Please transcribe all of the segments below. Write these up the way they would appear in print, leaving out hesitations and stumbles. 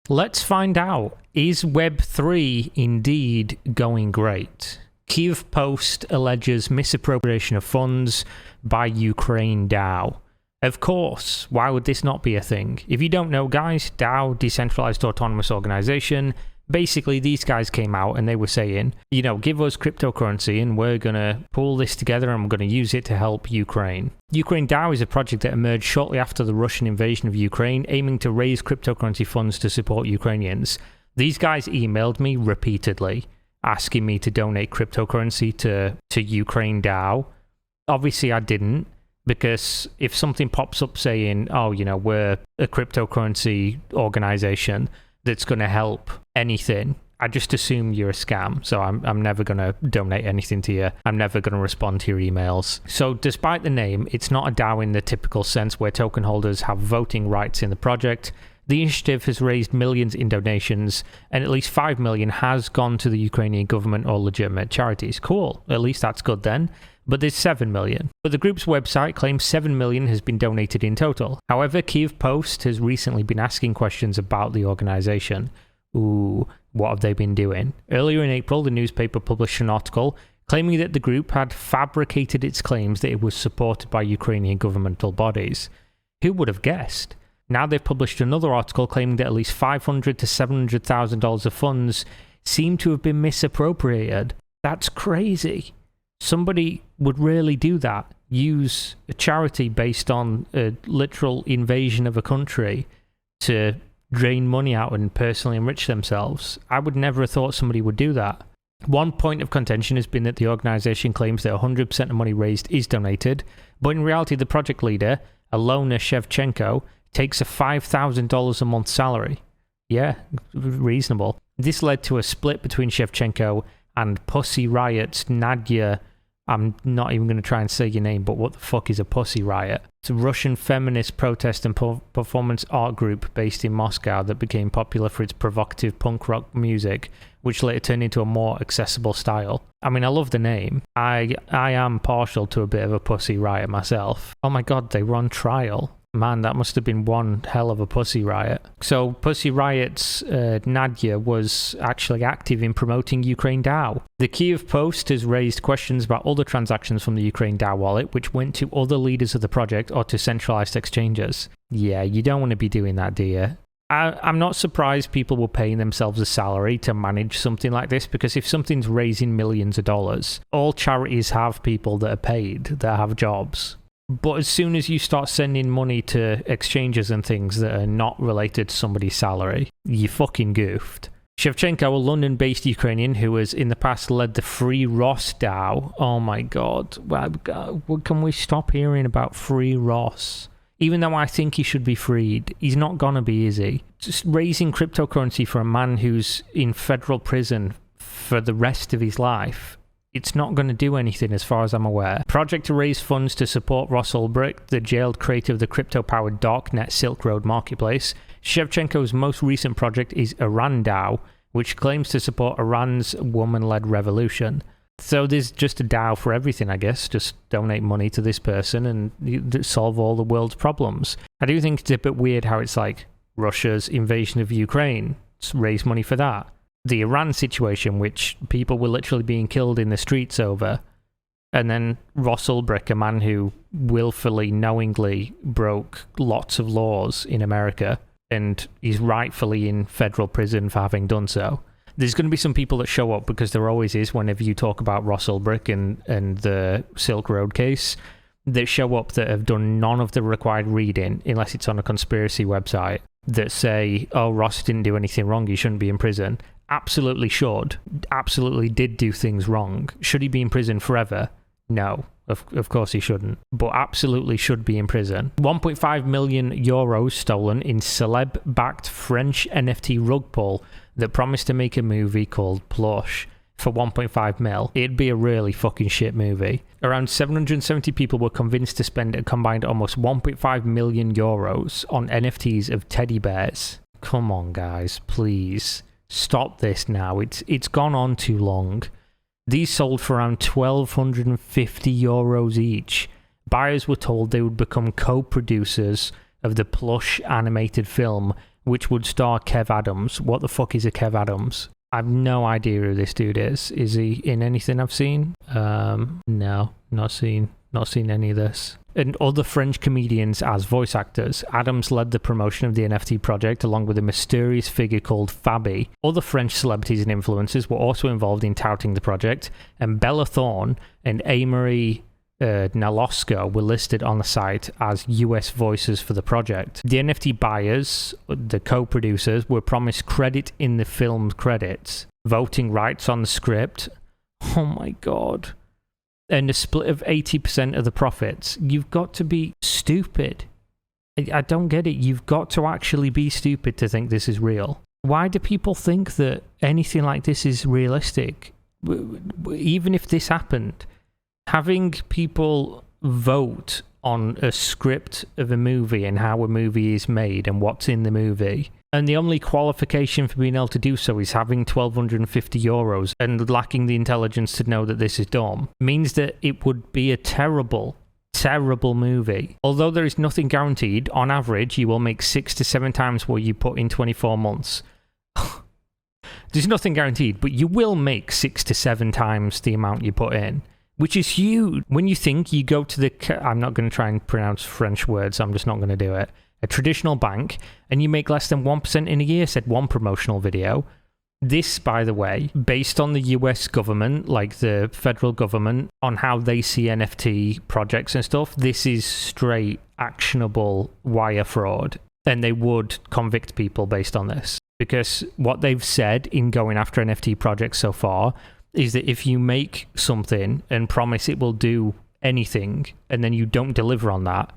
Let's find out. Is Web3 indeed going great? Kyiv Post alleges misappropriation of funds by Ukraine DAO. Of course, why would this not be a thing? If you don't know, guys, DAO, Decentralized Autonomous Organization, basically these guys came out and they were saying, you know, give us cryptocurrency and we're going to pull this together and we're going to use it to help Ukraine. Ukraine DAO is a project that emerged shortly after the Russian invasion of Ukraine, aiming to raise cryptocurrency funds to support Ukrainians. These guys emailed me repeatedly, asking me to donate cryptocurrency to Ukraine DAO. Obviously, I didn't, because if something pops up saying, oh, you know, we're a cryptocurrency organization that's going to help anything, I just assume you're a scam. So I'm never going to donate anything to you. I'm never going to respond to your emails. So despite the name, it's not a DAO in the typical sense where token holders have voting rights in the project. The initiative has raised millions in donations, and at least 5 million has gone to the Ukrainian government or legitimate charities. Cool. At least that's good then. But there's 7 million. But the group's website claims 7 million has been donated in total. However, Kyiv Post has recently been asking questions about the organization. Ooh, what have they been doing? Earlier in April, the newspaper published an article claiming that the group had fabricated its claims that it was supported by Ukrainian governmental bodies. Who would have guessed? Now they've published another article claiming that at least $500,000 to $700,000 of funds seem to have been misappropriated. That's crazy. Somebody would really do that. Use a charity based on a literal invasion of a country to drain money out and personally enrich themselves. I would never have thought somebody would do that. One point of contention has been that the organization claims that 100% of money raised is donated, but in reality the project leader, Alona Shevchenko, takes a $5,000 a month salary. Yeah, reasonable. This led to a split between Shevchenko and Pussy Riot's Nadia. I'm not even going to try and say your name, but what the fuck is a Pussy Riot? It's a Russian feminist protest and performance art group based in Moscow that became popular for its provocative punk rock music, which later turned into a more accessible style. I mean, I love the name. I am partial to a bit of a Pussy Riot myself. Oh my god, they were on trial. Man, that must have been one hell of a Pussy Riot. So Pussy Riot's Nadia was actually active in promoting Ukraine DAO. The Kyiv Post has raised questions about other transactions from the Ukraine DAO wallet, which went to other leaders of the project or to centralized exchanges. Yeah, you don't want to be doing that, do you? I'm not surprised people were paying themselves a salary to manage something like this, because if something's raising millions of dollars, all charities have people that are paid, that have jobs. But as soon as you start sending money to exchanges and things that are not related to somebody's salary, you fucking goofed. Shevchenko, a London-based Ukrainian who has in the past led the Free Ross DAO. Oh my god. Can we stop hearing about Free Ross? Even though I think he should be freed, he's not gonna be, is he? Just raising cryptocurrency for a man who's in federal prison for the rest of his life, it's not going to do anything as far as I'm aware. Project to raise funds to support Ross Ulbricht, the jailed creator of the crypto-powered darknet Silk Road marketplace. Shevchenko's most recent project is Iran DAO, which claims to support Iran's woman-led revolution. So there's just a DAO for everything, I guess. Just donate money to this person and solve all the world's problems. I do think it's a bit weird how it's like Russia's invasion of Ukraine. Let's raise money for that. The Iran situation, which people were literally being killed in the streets over, and then Ross Ulbricht, a man who willfully, knowingly broke lots of laws in America, and he's rightfully in federal prison for having done so. There's going to be some people that show up, because there always is whenever you talk about Ross Ulbricht and the Silk Road case, that show up that have done none of the required reading, unless it's on a conspiracy website, that say, oh, Ross didn't do anything wrong, he shouldn't be in prison. Absolutely should. Absolutely did do things wrong. Should he be in prison forever? No. Of course he shouldn't. But absolutely should be in prison. 1.5 million euros stolen in celeb-backed French NFT rug pull that promised to make a movie called Plush for 1.5 mil. It'd be a really fucking shit movie. Around 770 people were convinced to spend a combined almost 1.5 million euros on NFTs of teddy bears. Come on, guys, please. Stop this now. It's gone on too long. These sold for around 1,250 euros each. Buyers were told they would become co-producers of the Plush animated film, which would star Kev Adams. What the fuck is a Kev Adams? I have no idea who this dude is. Is he in anything I've seen? No, not seen any of this. And other French comedians as voice actors. Adams led the promotion of the NFT project along with a mysterious figure called Fabi. Other French celebrities and influencers were also involved in touting the project, and Bella Thorne and Amory Naloska were listed on the site as US voices for the project. The NFT buyers, the co-producers, were promised credit in the film's credits, voting rights on the script. Oh my god. And a split of 80% of the profits. You've got to be stupid. I don't get it. You've got to actually be stupid to think this is real. Why do people think that anything like this is realistic? Even if this happened, having people vote on a script of a movie and how a movie is made and what's in the movie, and the only qualification for being able to do so is having €1,250 and lacking the intelligence to know that this is dumb, means that it would be a terrible movie. Although there is nothing guaranteed, on average, you will make 6 to 7 times what you put in 24 months. There's nothing guaranteed, but you will make 6 to 7 times the amount you put in, which is huge. When you think you go to the... I'm not going to try and pronounce French words, I'm just not going to do it. A traditional bank, and you make less than 1% in a year, said one promotional video. This, by the way, based on the US government, like the federal government, on how they see NFT projects and stuff, this is straight actionable wire fraud, and they would convict people based on this. Because what they've said in going after NFT projects so far is that if you make something and promise it will do anything, and then you don't deliver on that,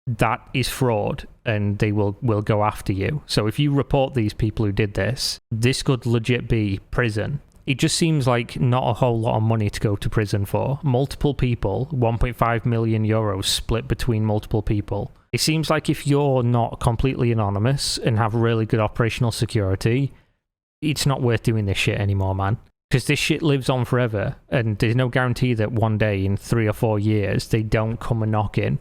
that is fraud, and they will go after you. So if you report these people who did this could legit be prison. It just seems like not a whole lot of money to go to prison for. Multiple people, 1.5 million euros split between multiple people. It seems like if you're not completely anonymous and have really good operational security, it's not worth doing this shit anymore, man. Because this shit lives on forever, and there's no guarantee that one day in 3 or 4 years they don't come a knocking.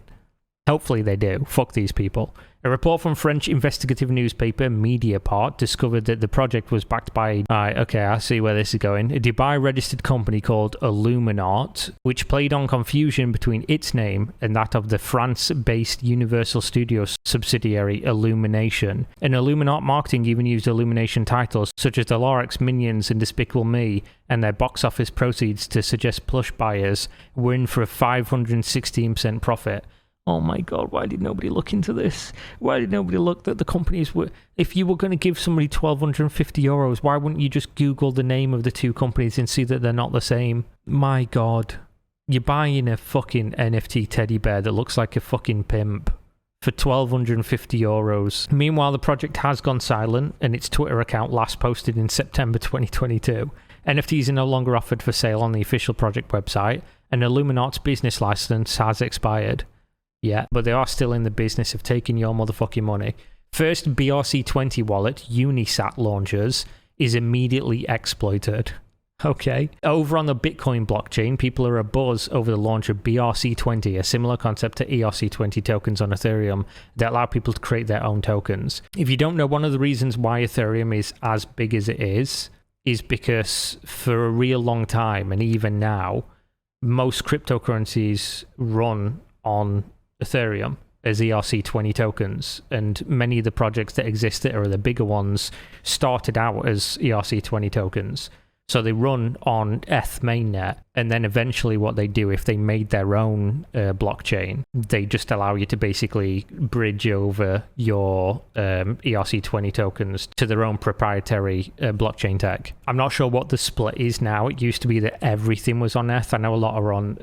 Hopefully they do. Fuck these people. A report from French investigative newspaper Mediapart discovered that the project was backed by... okay, I see where this is going. A Dubai-registered company called Illuminart, which played on confusion between its name and that of the France-based Universal Studios subsidiary Illumination. And Illuminart marketing even used Illumination titles such as The Lorax, Minions, and Despicable Me, and their box office proceeds to suggest plush buyers were in for a 516% profit. Oh my god, why did nobody look into this? Why did nobody look that the companies were... If you were going to give somebody €1,250, why wouldn't you just Google the name of the two companies and see that they're not the same? My god. You're buying a fucking NFT teddy bear that looks like a fucking pimp for €1,250. Meanwhile, the project has gone silent, and its Twitter account last posted in September 2022. NFTs are no longer offered for sale on the official project website, and Illuminat's business license has expired. Yeah, but they are still in the business of taking your motherfucking money. First BRC20 wallet, Unisat launches, is immediately exploited. Okay. Over on the Bitcoin blockchain, people are abuzz over the launch of BRC20, a similar concept to ERC20 tokens on Ethereum that allow people to create their own tokens. If you don't know, one of the reasons why Ethereum is as big as it is because for a real long time, and even now, most cryptocurrencies run on Ethereum as ERC20 tokens, and many of the projects that exist that are the bigger ones started out as ERC20 tokens. So they run on ETH mainnet, and then eventually what they do, if they made their own blockchain, they just allow you to basically bridge over your ERC20 tokens to their own proprietary blockchain tech. I'm not sure what the split is now. It used to be that everything was on ETH. I know a lot are on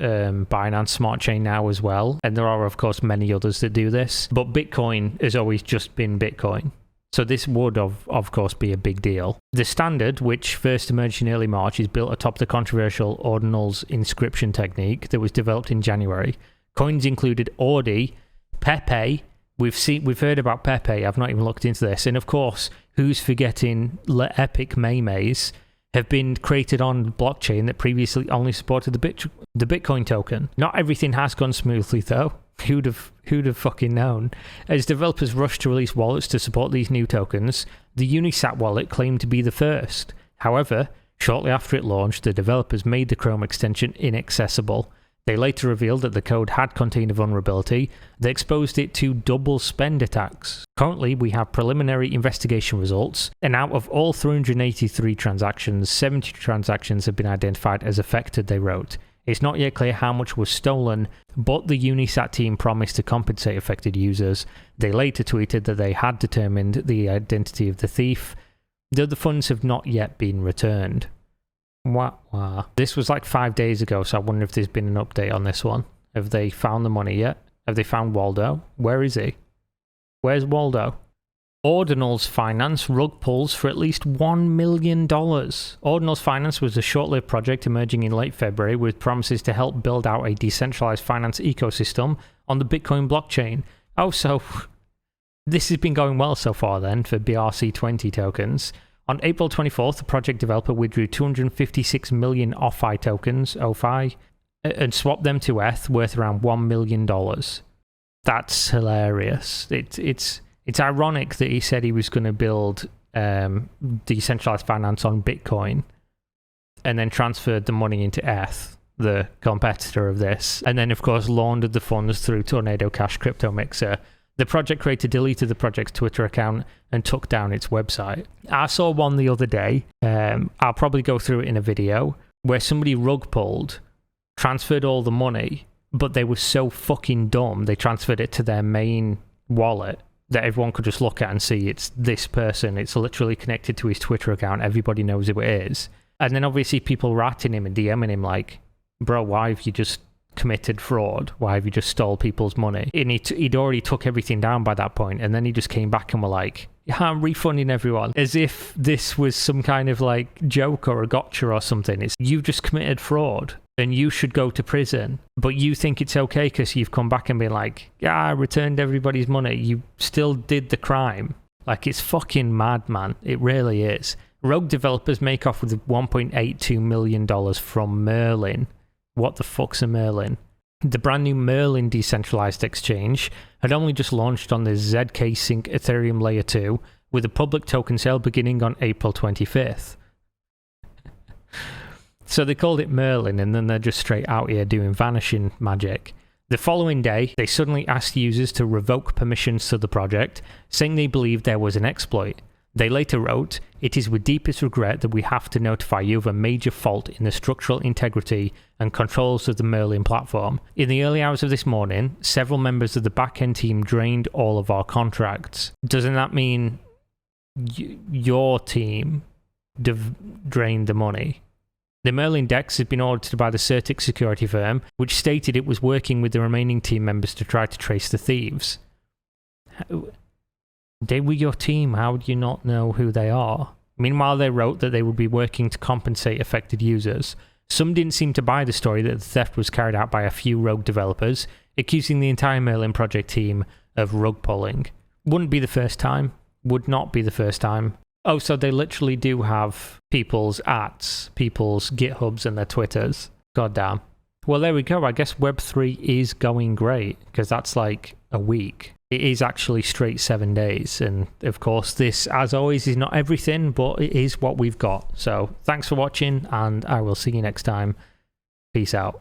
Binance Smart Chain now as well, and there are, of course, many others that do this. But Bitcoin has always just been Bitcoin. So this would, of course, be a big deal. The standard, which first emerged in early March, is built atop the controversial Ordinals inscription technique that was developed in January. Coins included Audi, Pepe. We've heard about Pepe. I've not even looked into this. And of course, who's forgetting Epic Maymays, have been created on blockchain that previously only supported the Bitcoin token. Not everything has gone smoothly though. Who'd have fucking known? As developers rushed to release wallets to support these new tokens, the Unisat wallet claimed to be the first. However, shortly after it launched, the developers made the Chrome extension inaccessible. They later revealed that the code had contained a vulnerability that exposed it to double spend attacks. Currently, we have preliminary investigation results, and out of all 383 transactions, 70 transactions have been identified as affected, they wrote. It's not yet clear how much was stolen, but the Unisat team promised to compensate affected users. They later tweeted that they had determined the identity of the thief, though the funds have not yet been returned. Wow. This was like 5 days ago, so I wonder if there's been an update on this one. Have they found the money yet? Have they found Waldo? Where is he? Where's Waldo? Ordinals Finance rug pulls for at least $1 million. Ordinals Finance was a short-lived project emerging in late February with promises to help build out a decentralized finance ecosystem on the Bitcoin blockchain. Oh, so this has been going well so far then for BRC20 tokens. On April 24th, the project developer withdrew 256 million OFI tokens, OFI, and swapped them to ETH worth around $1 million. That's hilarious. It's ironic that he said he was going to build decentralized finance on Bitcoin and then transferred the money into ETH, the competitor of this, and then of course laundered the funds through Tornado Cash Crypto Mixer. The project creator deleted the project's Twitter account and took down its website. I saw one the other day, I'll probably go through it in a video, where somebody rug pulled, transferred all the money, but they were so fucking dumb, they transferred it to their main wallet that everyone could just look at and see it's this person, it's literally connected to his Twitter account, everybody knows who it is. And then obviously people ratting him and DMing him like, bro, why have you just committed fraud? Why have you just stole people's money? And he'd already took everything down by that point, and then he just came back and were like, yeah, I'm refunding everyone, as if this was some kind of like joke or a gotcha or something. It's, you've just committed fraud and you should go to prison, but you think it's okay because you've come back and been like, yeah, I returned everybody's money. You still did the crime. Like, it's fucking mad, man. It really is. Rogue developers make off with $1.82 million from Merlin. What the fuck's a Merlin? The brand new Merlin decentralized exchange had only just launched on the ZK Sync Ethereum Layer 2, with a public token sale beginning on April 25th. So they called it Merlin, and then they're just straight out here doing vanishing magic. The following day, they suddenly asked users to revoke permissions to the project, saying they believed there was an exploit. They later wrote, "It is with deepest regret that we have to notify you of a major fault in the structural integrity and controls of the Merlin platform. In the early hours of this morning, several members of the backend team drained all of our contracts." Doesn't that mean your team drained the money? The Merlin DEX has been audited by the Certic security firm, which stated it was working with the remaining team members to try to trace the thieves. They were your team, how do you not know who they are? Meanwhile, they wrote that they would be working to compensate affected users. Some didn't seem to buy the story that the theft was carried out by a few rogue developers, accusing the entire Merlin project team of rug pulling. Wouldn't be the first time. Would not be the first time. Oh, so they literally do have people's ats, people's GitHubs and their Twitters. Goddamn. Well, there we go. I guess Web3 is going great, because that's like a week. It is actually straight 7 days. And of course, this, as always, is not everything, but it is what we've got. So thanks for watching, and I will see you next time. Peace out.